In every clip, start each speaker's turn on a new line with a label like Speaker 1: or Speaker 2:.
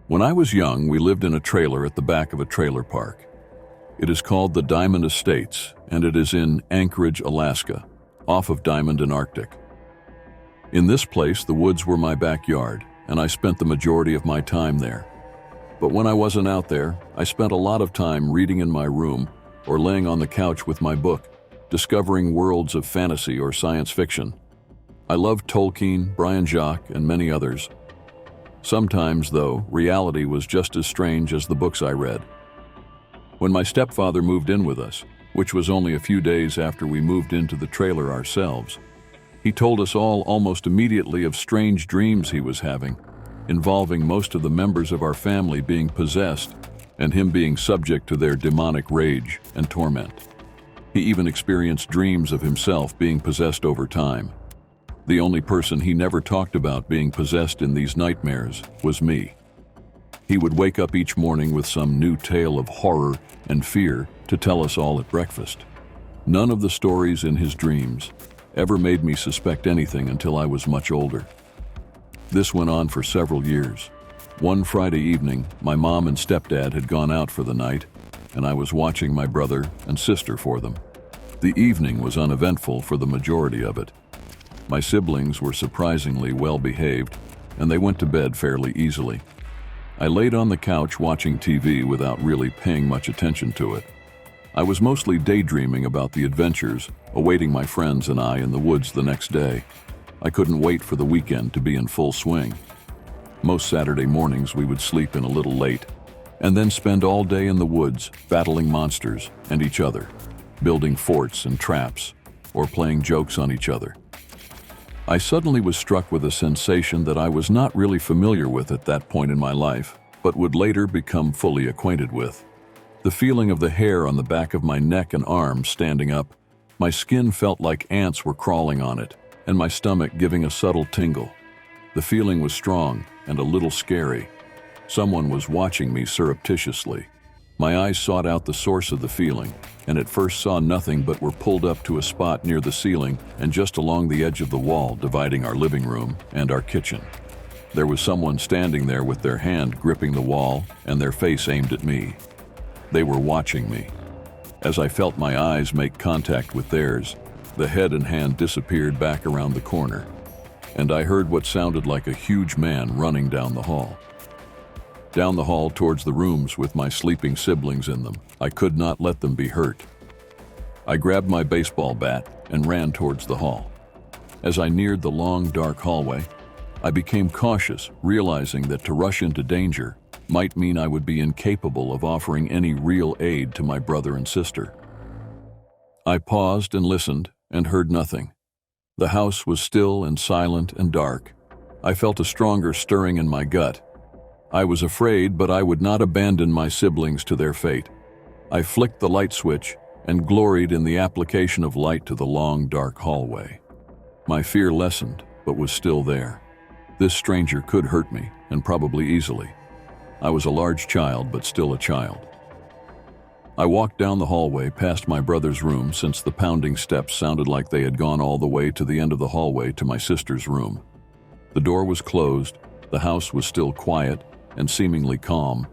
Speaker 1: When I was young, we lived in a trailer at the back of a trailer park. It is called the Diamond Estates, and it is in Anchorage, Alaska, off of Diamond and Arctic. In this place, the woods were my backyard, and I spent the majority of my time there. But when I wasn't out there, I spent a lot of time reading in my room or laying on the couch with my book, discovering worlds of fantasy or science fiction. I loved Tolkien, Brian Jacques, and many others. Sometimes, though, reality was just as strange as the books I read. When my stepfather moved in with us, which was only a few days after we moved into the trailer ourselves, he told us all almost immediately of strange dreams he was having, involving most of the members of our family being possessed and him being subject to their demonic rage and torment. He even experienced dreams of himself being possessed over time. The only person he never talked about being possessed in these nightmares was me. He would wake up each morning with some new tale of horror and fear to tell us all at breakfast. None of the stories in his dreams ever made me suspect anything until I was much older. This went on for several years. One Friday evening, my mom and stepdad had gone out for the night, and I was watching my brother and sister for them. The evening was uneventful for the majority of it. My siblings were surprisingly well behaved, and they went to bed fairly easily. I laid on the couch watching TV without really paying much attention to it. I was mostly daydreaming about the adventures awaiting my friends and I in the woods the next day. I couldn't wait for the weekend to be in full swing. Most Saturday mornings we would sleep in a little late, and then spend all day in the woods battling monsters and each other, building forts and traps, or playing jokes on each other. I suddenly was struck with a sensation that I was not really familiar with at that point in my life, but would later become fully acquainted with. The feeling of the hair on the back of my neck and arms standing up, my skin felt like ants were crawling on it, and my stomach giving a subtle tingle. The feeling was strong and a little scary. Someone was watching me surreptitiously. My eyes sought out the source of the feeling, and at first saw nothing but were pulled up to a spot near the ceiling and just along the edge of the wall dividing our living room and our kitchen. There was someone standing there with their hand gripping the wall and their face aimed at me. They were watching me. As I felt my eyes make contact with theirs, the head and hand disappeared back around the corner, and I heard what sounded like a huge man running down the hall. Down the hall towards the rooms with my sleeping siblings in them. I could not let them be hurt. I grabbed my baseball bat and ran towards the hall. As I neared the long, dark hallway, I became cautious, realizing that to rush into danger might mean I would be incapable of offering any real aid to my brother and sister. I paused and listened and heard nothing. The house was still and silent and dark. I felt a stronger stirring in my gut. I was afraid, but I would not abandon my siblings to their fate. I flicked the light switch and gloried in the application of light to the long, dark hallway. My fear lessened, but was still there. This stranger could hurt me, and probably easily. I was a large child, but still a child. I walked down the hallway past my brother's room, since the pounding steps sounded like they had gone all the way to the end of the hallway to my sister's room. The door was closed, the house was still quiet and seemingly calm.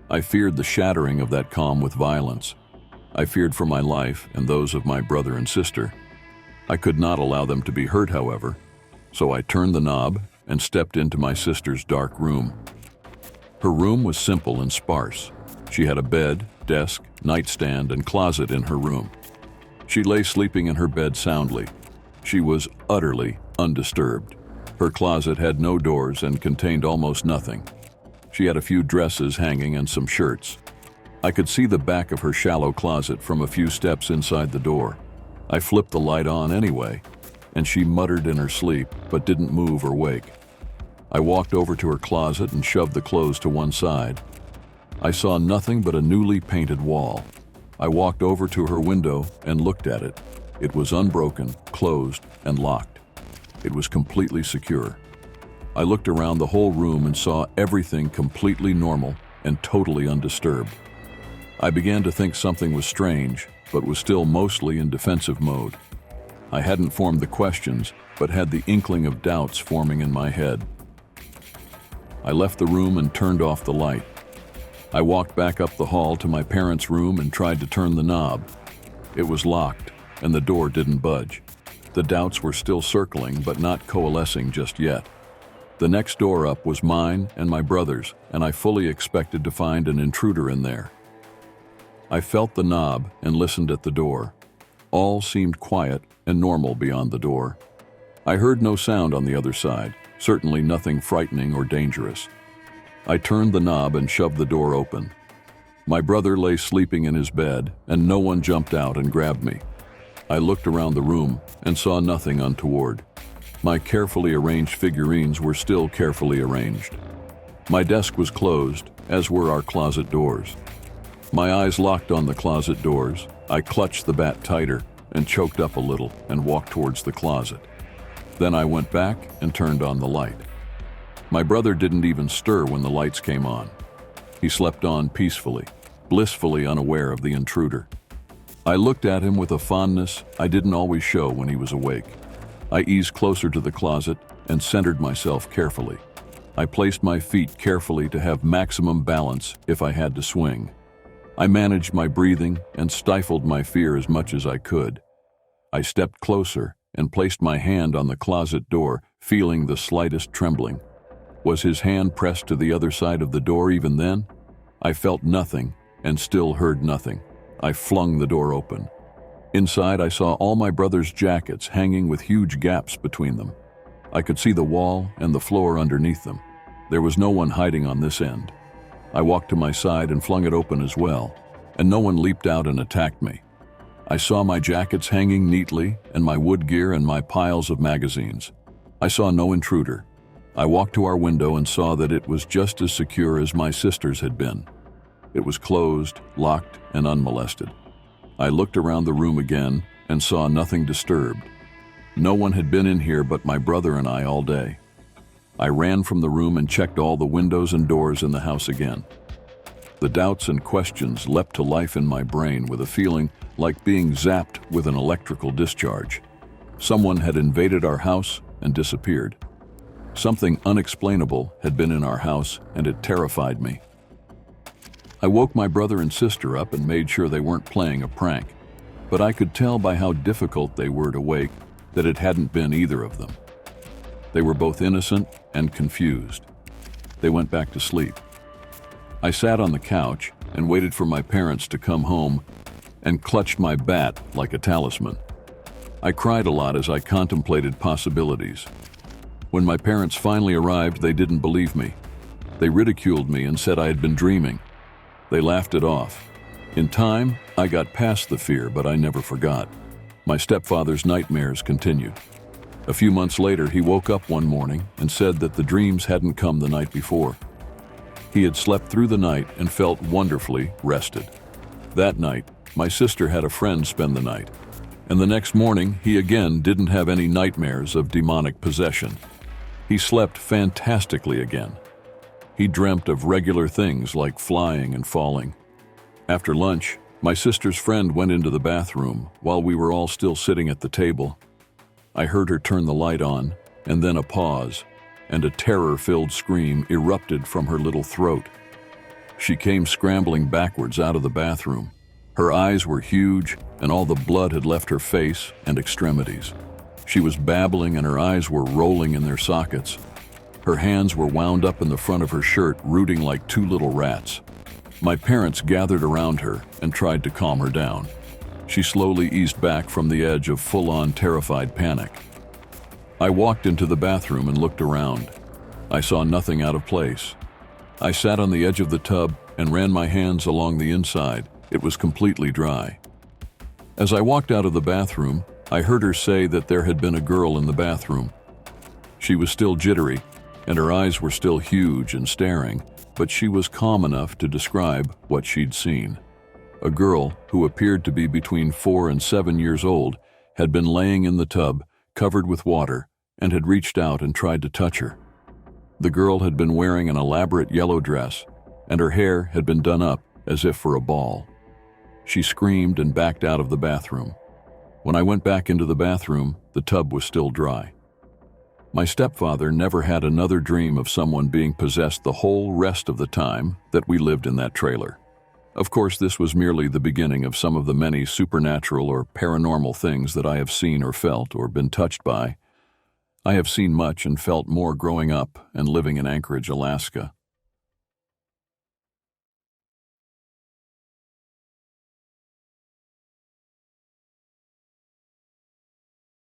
Speaker 1: I feared the shattering of that calm with violence. I feared for my life and those of my brother and sister. I could not allow them to be hurt, however, so I turned the knob and stepped into my sister's dark room. Her room was simple and sparse. She had a bed, desk, nightstand, and closet in her room. She lay sleeping in her bed soundly. She was utterly undisturbed. Her closet had no doors and contained almost nothing. She had a few dresses hanging and some shirts. I could see the back of her shallow closet from a few steps inside the door. I flipped the light on anyway, and she muttered in her sleep, but didn't move or wake. I walked over to her closet and shoved the clothes to one side. I saw nothing but a newly painted wall. I walked over to her window and looked at it. It was unbroken, closed, and locked. It was completely secure. I looked around the whole room and saw everything completely normal and totally undisturbed. I began to think something was strange, but was still mostly in defensive mode. I hadn't formed the questions, but had the inkling of doubts forming in my head. I left the room and turned off the light. I walked back up the hall to my parents' room and tried to turn the knob. It was locked, and the door didn't budge. The doubts were still circling, but not coalescing just yet. The next door up was mine and my brother's, and I fully expected to find an intruder in there. I felt the knob and listened at the door. All seemed quiet and normal beyond the door. I heard no sound on the other side, certainly nothing frightening or dangerous. I turned the knob and shoved the door open. My brother lay sleeping in his bed, and no one jumped out and grabbed me. I looked around the room and saw nothing untoward. My carefully arranged figurines were still carefully arranged. My desk was closed, as were our closet doors. My eyes locked on the closet doors. I clutched the bat tighter and choked up a little and walked towards the closet. Then I went back and turned on the light. My brother didn't even stir when the lights came on. He slept on peacefully, blissfully unaware of the intruder. I looked at him with a fondness I didn't always show when he was awake. I eased closer to the closet and centered myself carefully. I placed my feet carefully to have maximum balance if I had to swing. I managed my breathing and stifled my fear as much as I could. I stepped closer and placed my hand on the closet door, feeling the slightest trembling. Was his hand pressed to the other side of the door even then? I felt nothing and still heard nothing. I flung the door open. Inside, I saw all my brother's jackets hanging with huge gaps between them. I could see the wall and the floor underneath them. There was no one hiding on this end. I walked to my side and flung it open as well, and no one leaped out and attacked me. I saw my jackets hanging neatly and my wood gear and my piles of magazines. I saw no intruder. I walked to our window and saw that it was just as secure as my sister's had been. It was closed, locked, and unmolested. I looked around the room again and saw nothing disturbed. No one had been in here but my brother and I all day. I ran from the room and checked all the windows and doors in the house again. The doubts and questions leapt to life in my brain with a feeling like being zapped with an electrical discharge. Someone had invaded our house and disappeared. Something unexplainable had been in our house, and it terrified me. I woke my brother and sister up and made sure they weren't playing a prank, but I could tell by how difficult they were to wake that it hadn't been either of them. They were both innocent and confused. They went back to sleep. I sat on the couch and waited for my parents to come home and clutched my bat like a talisman. I cried a lot as I contemplated possibilities. When my parents finally arrived, they didn't believe me. They ridiculed me and said I had been dreaming. They laughed it off. In time, I got past the fear, but I never forgot. My stepfather's nightmares continued. A few months later, he woke up one morning and said that the dreams hadn't come the night before. He had slept through the night and felt wonderfully rested. That night, my sister had a friend spend the night, and the next morning, he again didn't have any nightmares of demonic possession. He slept fantastically again. He dreamt of regular things like flying and falling. After lunch, my sister's friend went into the bathroom while we were all still sitting at the table. I heard her turn the light on, and then a pause, and a terror-filled scream erupted from her little throat. She came scrambling backwards out of the bathroom. Her eyes were huge, and all the blood had left her face and extremities. She was babbling, and her eyes were rolling in their sockets. Her hands were wound up in the front of her shirt, rooting like two little rats. My parents gathered around her and tried to calm her down. She slowly eased back from the edge of full-on terrified panic. I walked into the bathroom and looked around. I saw nothing out of place. I sat on the edge of the tub and ran my hands along the inside. It was completely dry. As I walked out of the bathroom, I heard her say that there had been a girl in the bathroom. She was still jittery, and her eyes were still huge and staring, but she was calm enough to describe what she'd seen. A girl who appeared to be between 4 and 7 years old had been laying in the tub, covered with water, and had reached out and tried to touch her. The girl had been wearing an elaborate yellow dress, and her hair had been done up as if for a ball. She screamed and backed out of the bathroom. When I went back into the bathroom, the tub was still dry. My stepfather never had another dream of someone being possessed the whole rest of the time that we lived in that trailer. Of course, this was merely the beginning of some of the many supernatural or paranormal things that I have seen or felt or been touched by. I have seen much and felt more growing up and living in Anchorage, Alaska.